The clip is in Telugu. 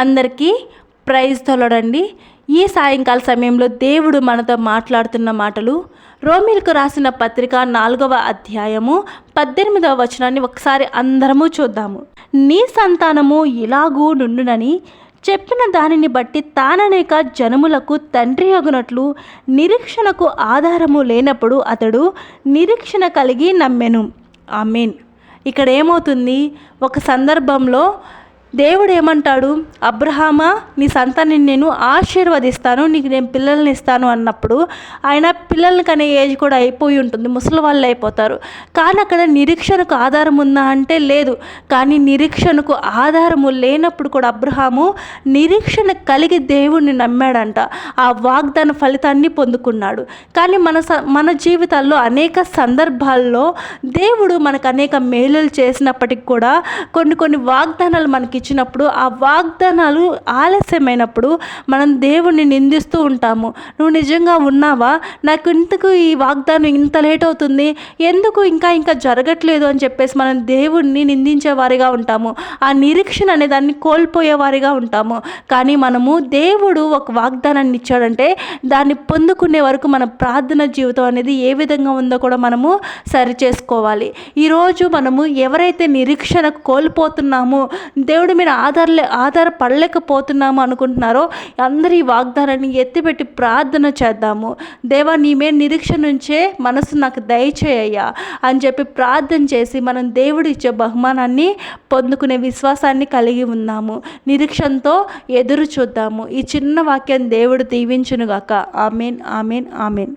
అందరికీ ప్రైజ్ తొలడండి. ఈ సాయంకాల సమయంలో దేవుడు మనతో మాట్లాడుతున్న మాటలు రోమీలకు రాసిన పత్రిక 4వ అధ్యాయము 18వ వచనాన్ని ఒకసారి అందరము చూద్దాము. నీ సంతానము ఇలాగూ నుండునని చెప్పిన దానిని బట్టి తాననేక జనములకు తండ్రి అగునట్లు నిరీక్షణకు ఆధారము లేనప్పుడు అతడు నిరీక్షణ కలిగి నమ్మెను. ఆమేన్. ఇక్కడ ఏమవుతుంది, ఒక సందర్భంలో దేవుడు ఏమంటాడు, అబ్రహామా నీ సంతానాన్ని నేను ఆశీర్వదిస్తాను, నీకు నేను పిల్లల్ని ఇస్తాను అన్నప్పుడు ఆయన పిల్లలకి అనే ఏజ్ కూడా అయిపోయి ఉంటుంది, ముసలి వాళ్ళు అయిపోతారు. కానీ అక్కడ నిరీక్షణకు ఆధారం ఉందా అంటే లేదు. కానీ నిరీక్షణకు ఆధారము లేనప్పుడు కూడా అబ్రహాము నిరీక్షణ కలిగి దేవుణ్ణి నమ్మాడంట. ఆ వాగ్దాన ఫలితాన్ని పొందుకున్నాడు. కానీ మన జీవితాల్లో అనేక సందర్భాల్లో దేవుడు మనకు అనేక మేలులు చేసినప్పటికి కూడా కొన్ని వాగ్దానాలు మనకి ఇచ్చినప్పుడు ఆ వాగ్దానాలు ఆలస్యమైనప్పుడు మనం దేవుణ్ణి నిందిస్తూ ఉంటాము. నువ్వు నిజంగా ఉన్నావా, నాకు ఇంతకు ఈ వాగ్దానం ఇంత లేట్ అవుతుంది, ఎందుకు ఇంకా జరగట్లేదు అని చెప్పేసి మనం దేవుణ్ణి నిందించే వారిగా ఉంటాము. ఆ నిరీక్షణ అనే దాన్ని కోల్పోయే వారిగా ఉంటాము. కానీ మనము దేవుడు ఒక వాగ్దానాన్ని ఇచ్చాడంటే దాన్ని పొందుకునే వరకు మన ప్రార్థన జీవితం అనేది ఏ విధంగా ఉందో కూడా మనము సరి చేసుకోవాలి. ఈరోజు మనము ఎవరైతే నిరీక్షణ కోల్పోతున్నామో, దేవుడు మీరు ఆధారపడలేకపోతున్నాము అనుకుంటున్నారో అందరి ఈ వాగ్దానాన్ని ఎత్తిపెట్టి ప్రార్థన చేద్దాము. దేవా నీ మీద నిరీక్షణ నుంచే మనసు నాకు దయచేయ్యా అని చెప్పి ప్రార్థన చేసి మనం దేవుడు ఇచ్చే బహుమానాన్ని పొందుకునే విశ్వాసాన్ని కలిగి ఉన్నాము. నిరీక్షణతో ఎదురు చూద్దాము. ఈ చిన్న వాక్యం దేవుడు దీవించునుగాక. ఆమేన్, ఆమేన్, ఆమేన్.